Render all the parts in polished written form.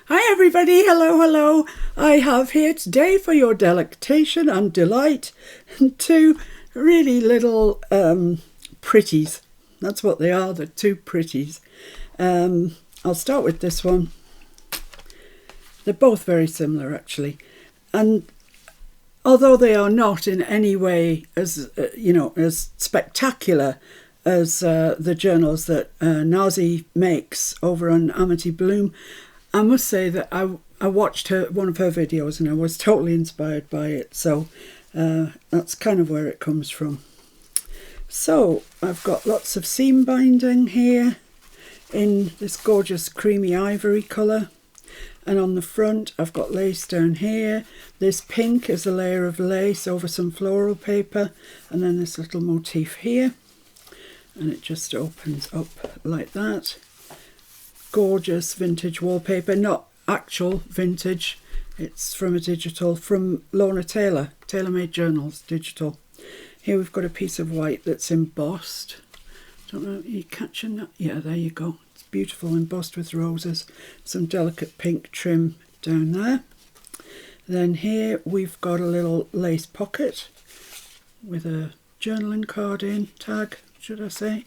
Hi everybody, hello. I have here today for your delectation and delight two really little pretties. That's what they are, the two pretties. I'll start with this one. They're both very similar actually. And although they are not in any way as, as spectacular as the journals that Nazi makes over on Amity Bloom, I must say that I watched one of her videos and I was totally inspired by it. So that's kind of where it comes from. So I've got lots of seam binding here in this gorgeous creamy ivory colour. And on the front I've got lace down here. This pink is a layer of lace over some floral paper. And then this little motif here. And it just opens up like that. Gorgeous vintage wallpaper, not actual vintage, it's from a digital, from Lorna Taylor, Tailor Made Journals, digital. Here we've got a piece of white that's embossed. Don't know, are you catching that? Yeah, there you go. It's beautiful, embossed with roses. Some delicate pink trim down there. Then here we've got a little lace pocket with a journaling card in, tag, should I say.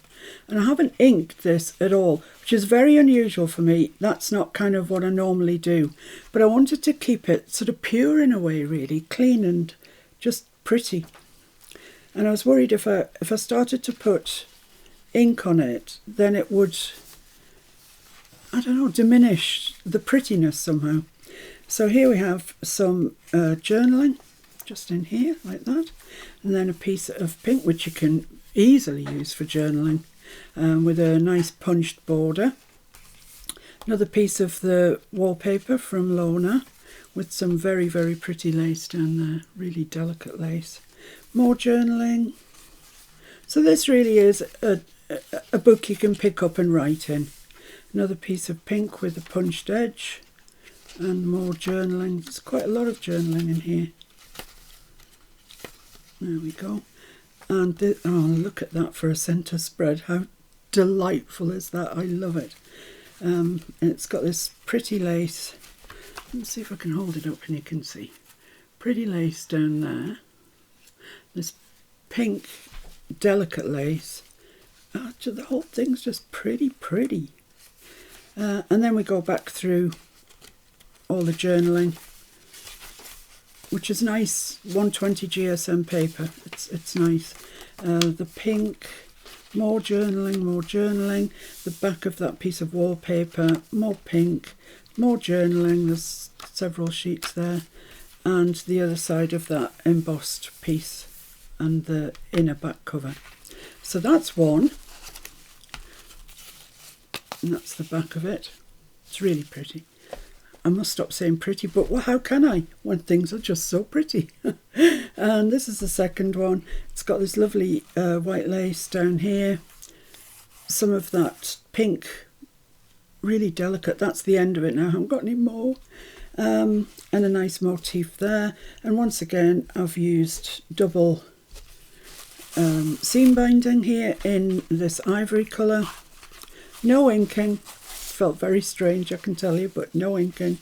And I haven't inked this at all, which is very unusual for me. That's not kind of what I normally do. But I wanted to keep it sort of pure in a way, really, clean and just pretty. And I was worried if I started to put ink on it, then it would, I don't know, diminish the prettiness somehow. So here we have some journaling, just in here, like that. And then a piece of pink, which you can easily use for journaling, with a nice punched border. Another piece of the wallpaper from Lorna with some very, very pretty lace down there, really delicate lace. More journaling. So this really is a book you can pick up and write in. Another piece of pink with a punched edge and more journaling. There's quite a lot of journaling in here. There we go. And oh, look at that for a centre spread. How delightful is that? I love it. And it's got this pretty lace. Let's see if I can hold it up and you can see. Pretty lace down there. This pink, delicate lace. The whole thing's just pretty. And then we go back through all the journaling, which is nice, 120 GSM paper. It's nice. The pink, more journaling. The back of that piece of wallpaper, more pink, more journaling. There's several sheets there. And the other side of that embossed piece and the inner back cover. So that's one. And that's the back of it. It's really pretty. I must stop saying pretty, but how can I when things are just so pretty? And this is the second one. It's got this lovely white lace down here. Some of that pink, really delicate. That's the end of it now. I haven't got any more. And a nice motif there. And once again, I've used double seam binding here in this ivory colour. No inking. Felt very strange, I can tell you, but no inking.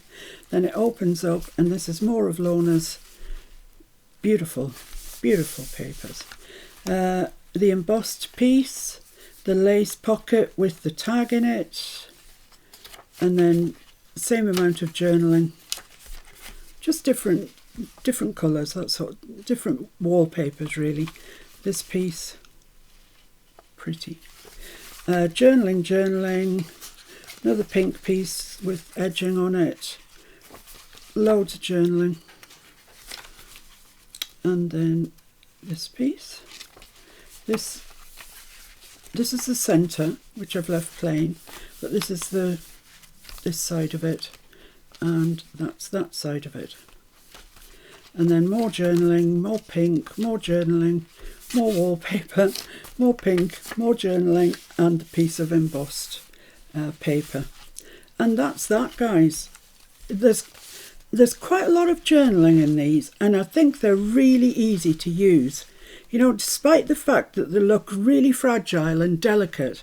Then it opens up and this is more of Lorna's beautiful papers. The embossed piece, the lace pocket with the tag in it, and then same amount of journaling, just different colours, that sort of different wallpapers really. This piece, pretty. Journaling. Another pink piece with edging on it. Loads of journaling. And then this piece. This is the centre, which I've left plain, but this is this side of it, and that's that side of it. And then more journaling, more pink, more journaling, more wallpaper, more pink, more journaling, and a piece of embossed paper. And that's that, guys. There's quite a lot of journaling in these, and I think they're really easy to use. You know, despite the fact that they look really fragile and delicate,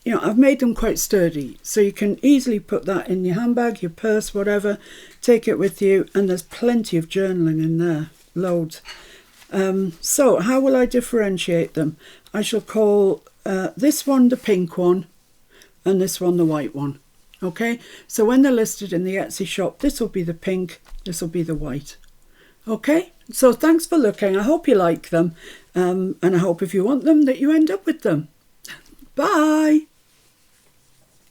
you know, I've made them quite sturdy, so you can easily put that in your handbag, your purse, whatever, take it with you, and there's plenty of journaling in there, loads. So how will I differentiate them? I shall call this one the pink one and this one the white one. Okay, so when they're listed in the Etsy shop, this will be the pink, this will be the white. Okay, so thanks for looking. I hope you like them, and I hope if you want them that you end up with them. Bye.